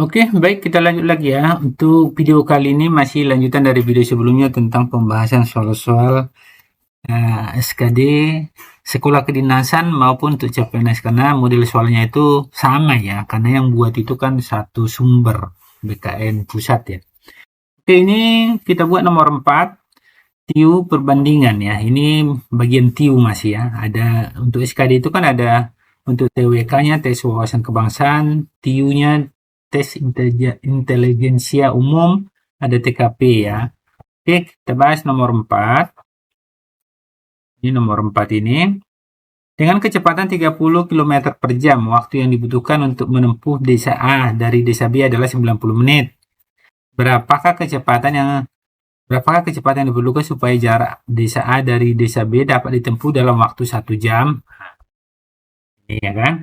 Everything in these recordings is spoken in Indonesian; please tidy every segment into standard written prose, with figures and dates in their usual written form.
Oke, baik kita lanjut lagi ya. Untuk video kali ini masih lanjutan dari video sebelumnya tentang pembahasan soal-soal SKD sekolah kedinasan maupun untuk CPNS karena model soalnya itu sama ya, karena yang buat itu kan satu sumber BKN pusat ya. Oke, ini kita buat nomor 4 TIU perbandingan ya. Ini bagian TIU masih ya. Ada untuk SKD itu kan ada untuk TWK-nya tes wawasan kebangsaan, TIU-nya tes intelijensia umum, ada TKP ya. Oke, kita bahas nomor 4. Ini nomor 4 ini. Dengan kecepatan 30 km per jam, waktu yang dibutuhkan untuk menempuh desa A dari desa B adalah 90 menit. Berapakah kecepatan yang diperlukan supaya jarak desa A dari desa B dapat ditempuh dalam waktu 1 jam? Ini ya kan?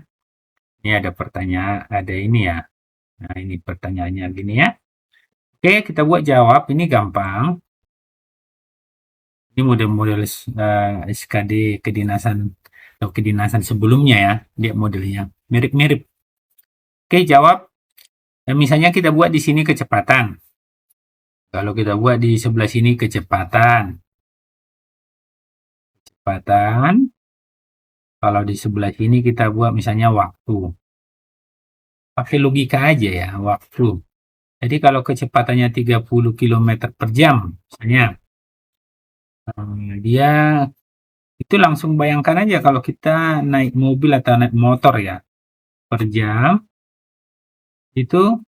Ini ada pertanyaan, ada ini ya. Nah, ini pertanyaannya gini ya. Oke, kita buat jawab. Ini gampang. Ini model-model SKD kedinasan atau kedinasan sebelumnya ya. Dia modelnya mirip-mirip. Oke, jawab. Misalnya kita buat di sini kecepatan. Kalau kita buat di sebelah sini kecepatan. Kalau di sebelah sini kita buat misalnya waktu. Pakai logika aja ya, waktu. Jadi kalau kecepatannya 30 km per jam, misalnya, dia itu langsung bayangkan aja kalau kita naik mobil atau naik motor ya, per jam, itu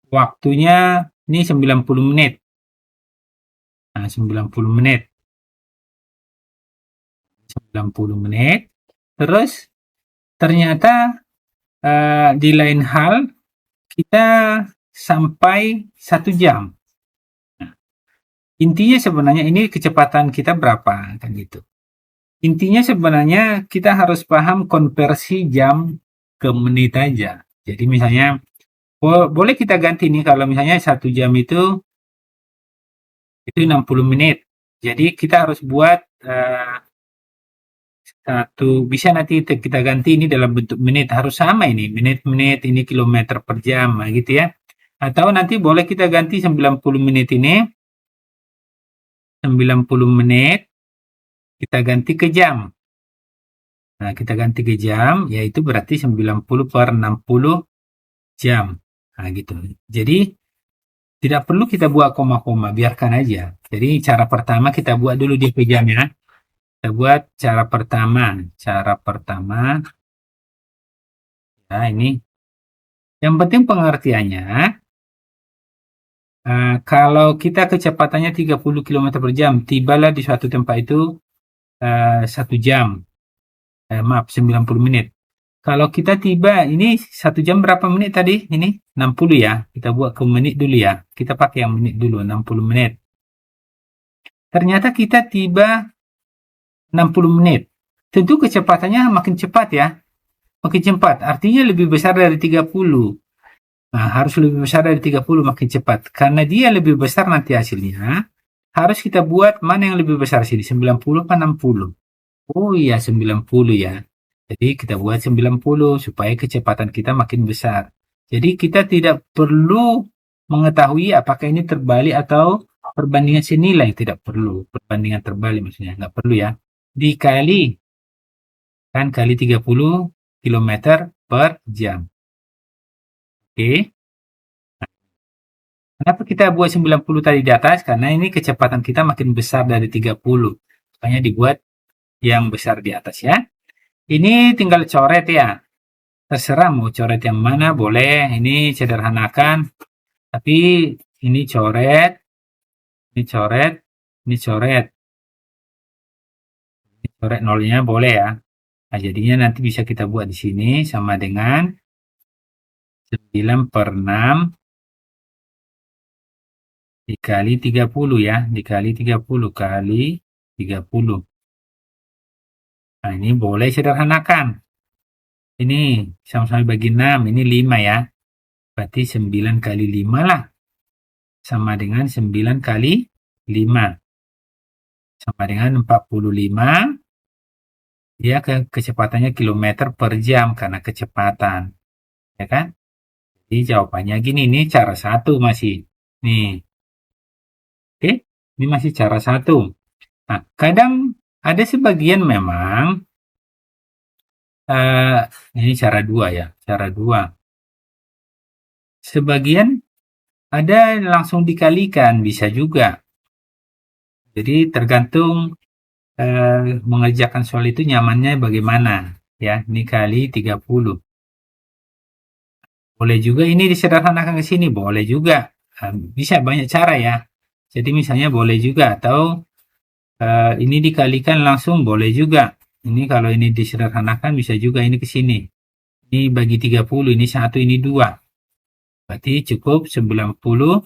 waktunya ini 90 menit. Nah, 90 menit. 90 menit. Terus ternyata di lain hal kita sampai 1 jam. Nah, intinya sebenarnya ini kecepatan kita berapa kan gitu. Intinya sebenarnya kita harus paham konversi jam ke menit aja. Jadi misalnya boleh kita ganti nih kalau misalnya 1 jam itu 60 menit. Jadi kita harus buat bisa nanti kita ganti ini dalam bentuk menit, harus sama ini menit-menit, ini kilometer per jam gitu ya. Atau nanti boleh kita ganti 90 menit ini 90 menit kita ganti ke jam. Nah, kita ganti ke jam, yaitu berarti 90 per 60 jam. Nah, gitu. Jadi, tidak perlu kita buat koma-koma, biarkan aja. Jadi, cara pertama kita buat dulu di jamnya. Kita buat cara pertama. Cara pertama, ya ini. Yang penting pengertiannya, kalau kita kecepatannya 30 km per jam, tibalah di suatu tempat itu 1 jam. Maaf, 90 menit. Kalau kita tiba, ini 1 jam berapa menit tadi? Ini 60 ya. Kita buat ke menit dulu ya. Kita pakai yang menit dulu, 60 menit. Ternyata kita tiba 60 menit. Tentu kecepatannya makin cepat ya. Makin cepat. Artinya lebih besar dari 30. Nah, harus lebih besar dari 30 makin cepat. Karena dia lebih besar nanti hasilnya, harus kita buat mana yang lebih besar sini, 90 atau 60? Oh iya, 90 ya. Jadi kita buat 90 supaya kecepatan kita makin besar. Jadi kita tidak perlu mengetahui apakah ini terbalik atau perbandingan senilai. Tidak perlu. Perbandingan terbalik maksudnya. Nggak perlu ya. Dikali. Kan kali 30 km per jam. Oke. Kenapa kita buat 90 tadi di atas? Karena ini kecepatan kita makin besar dari 30. Makanya dibuat yang besar di atas ya. Ini tinggal coret ya. Terserah mau coret yang mana boleh. Ini sederhanakan. Tapi ini coret, ini coret, ini coret. Ini coret nolnya boleh ya. Nah, jadinya nanti bisa kita buat di sini sama dengan 9 per 6 dikali 30 ya. Dikali 30 kali 30. Nah, ini boleh sederhanakan. Ini sama-sama bagi 6, ini 5 ya. Berarti 9 kali 5 lah. Sama dengan 9 kali 5. Sama dengan 45. Dia kecepatannya kilometer per jam karena kecepatan. Ya kan? Jadi jawabannya gini, ini cara satu masih. Nih, oke, ini masih cara satu. Nah, kadang ada sebagian memang, ini cara dua ya, cara dua. Sebagian ada langsung dikalikan, bisa juga. Jadi tergantung mengerjakan soal itu nyamannya bagaimana. Ya, ini kali 30. Boleh juga ini disederhanakan ke sini, boleh juga. Bisa banyak cara ya. Jadi misalnya boleh juga, atau ini dikalikan langsung boleh juga. Ini kalau ini disederhanakan bisa juga ini ke sini. Ini bagi 30, ini 1, ini 2. Berarti cukup 90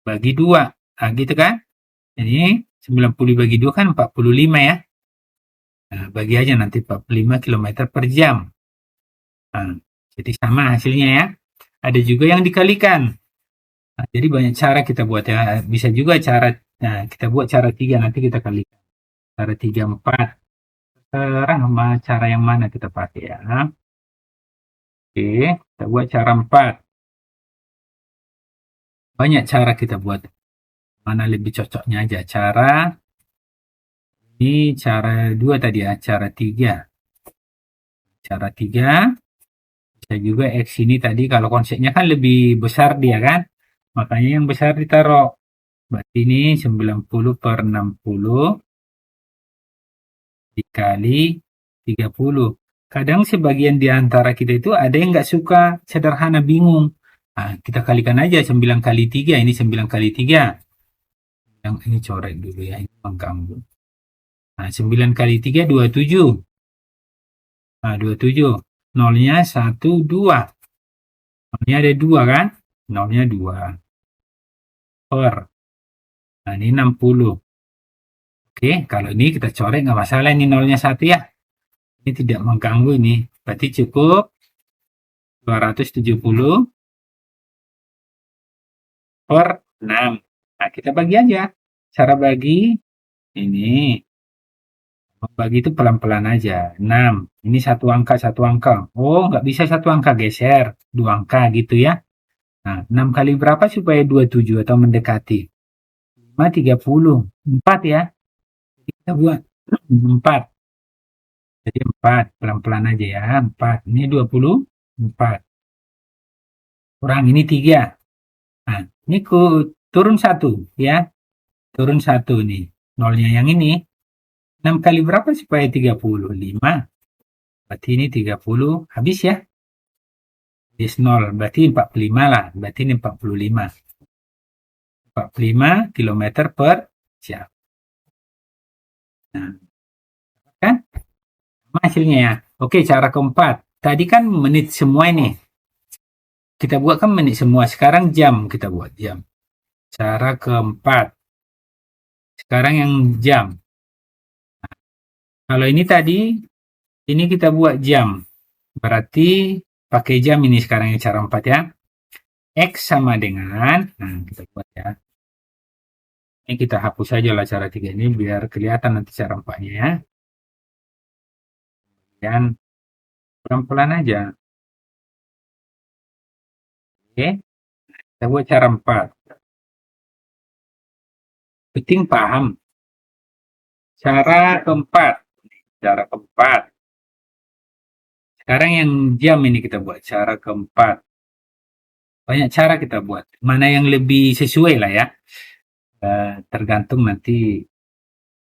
bagi 2. Nah, gitu kan? Ini 90 bagi 2 kan 45 ya. Nah, bagi aja nanti 45 km per jam. Nah, jadi sama hasilnya ya. Ada juga yang dikalikan. Nah, jadi banyak cara kita buat ya. Bisa juga cara, nah kita buat cara 3, nanti kita kalikan. Cara 3, 4. Sekarang sama cara yang mana kita pakai ya. Oke, kita buat cara 4. Banyak cara kita buat. Mana lebih cocoknya aja. Cara, ini cara 2 tadi ya. Cara 3. Cara 3. Bisa juga X ini tadi kalau konsepnya kan lebih besar dia kan. Makanya yang besar ditaruh. Berarti ini 90 per 60 dikali 30. Kadang sebagian di antara kita itu ada yang nggak suka sederhana, bingung. Nah, kita kalikan aja 9 kali 3, ini 9 kali 3. Yang ini coret dulu ya, ini mengganggu. Nah, 9 kali 3, 27. Nah, 27. Nolnya 1, 2. Nolnya ada 2 kan? Nolnya 2. Per. Nah, ini 60. Oke, kalau ini kita coret nggak masalah, ini nolnya 1 ya. Ini tidak mengganggu ini. Berarti cukup 270 per 6. Nah, kita bagi aja. Cara bagi ini. Bagi itu pelan-pelan aja. 6. Ini satu angka, satu angka. Oh, nggak bisa satu angka, geser. 2 angka gitu ya. Nah, 6 kali berapa supaya 27 atau mendekati? 5, 30. 4 ya. Kita buat 4. Jadi 4. Pelan-pelan aja ya. 4. Ini 24. Kurang ini 3. Nah, ini turun 1 ya. Turun 1 nih. Nolnya yang ini. 6 kali berapa supaya 30? 5. Berarti ini 30. Habis ya. Habis 0. Berarti 45 lah. Berarti ini 45. 45 km per jam. Nah, kan? Hasilnya ya. Oke, cara keempat. Tadi kan menit semua ini. Kita buat kan menit semua. Sekarang jam kita buat jam. Cara keempat. Sekarang yang jam. Nah, kalau ini tadi, ini kita buat jam. Berarti pakai jam ini sekarang yang cara 4 ya. X sama dengan, nah kita buat ya. Ini kita hapus saja lah cara 3 ini biar kelihatan nanti cara 4-nya ya. Dan pelan-pelan aja. Oke. Kita buat cara 4. Penting paham. Cara keempat. Cara keempat. Sekarang yang jam ini kita buat. Cara keempat. Banyak cara kita buat. Mana yang lebih sesuai lah ya. Tergantung nanti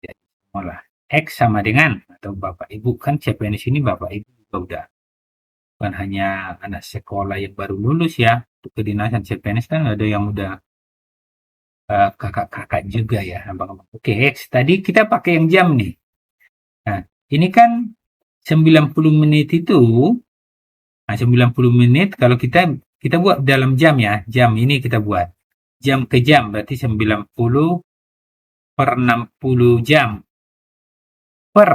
ya, lah. X sama dengan atau Bapak Ibu. Kan CPNS ini Bapak Ibu juga udah. Bukan hanya anak sekolah yang baru lulus ya. Untuk kedinasan CPNS kan ada yang udah kakak-kakak juga ya. Abang-abang. Oke, X. Tadi kita pakai yang jam nih. Nah, ini kan 90 menit itu. Nah, 90 menit kalau kita buat dalam jam ya. Jam ini kita buat. Jam ke jam berarti 90 per 60 jam. Per.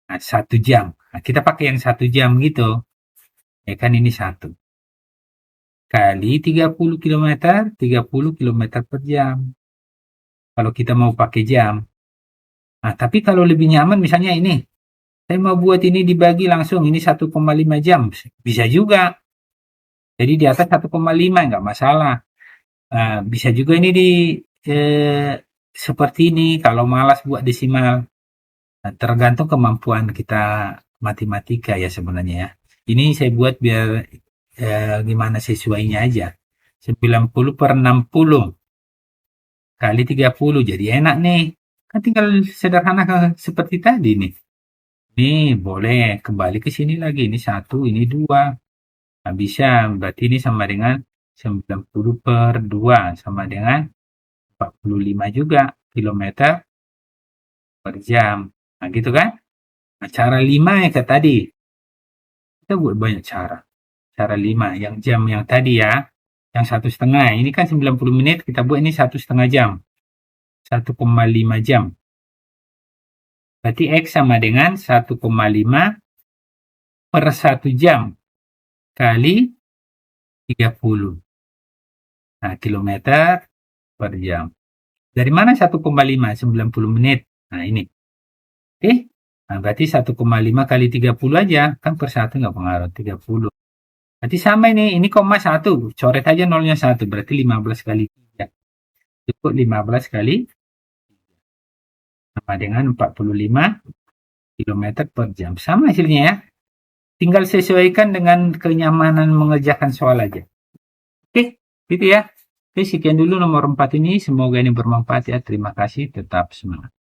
Nah, 1 jam. Nah, kita pakai yang 1 jam gitu. Ya kan ini 1. Kali 30 km, 30 km per jam. Kalau kita mau pakai jam. Nah, tapi kalau lebih nyaman misalnya ini. Saya mau buat ini dibagi langsung. Ini 1,5 jam. Bisa juga. Jadi di atas 1,5 nggak masalah. Bisa juga ini seperti ini kalau malas buat desimal. Nah, tergantung kemampuan kita matematika ya sebenarnya ya. Ini saya buat biar gimana sesuainya aja. 90 per 60 kali 30 jadi enak nih. Kan tinggal sederhana seperti tadi nih. Nih boleh kembali ke sini lagi. Ini 1, ini 2. Nah, bisa. Berarti ini sama dengan 90 per 2 sama dengan 45 juga kilometer per jam. Nah, gitu kan? Nah, cara 5 ya kayak tadi. Kita buat banyak cara. Cara 5 yang jam yang tadi ya. Yang 1,5. Ini kan 90 menit, kita buat ini 1,5 jam. 1,5 jam. Berarti X sama dengan 1,5 per 1 jam kali 30. Nah, kilometer per jam. Dari mana 1,5? 90 menit. Nah, ini. Oke. Nah, berarti 1,5 kali 30 aja. Kan per 1 nggak pengaruh. 30. Berarti sama ini koma 1. Coret aja nolnya 1. Berarti 15 kali 3. Cukup 15 kali sama dengan 45 km per jam. Sama hasilnya ya. Tinggal sesuaikan dengan kenyamanan mengerjakan soal aja. Oke, gitu ya. Oke, sekian dulu nomor 4 ini. Semoga ini bermanfaat ya. Terima kasih. Tetap semangat.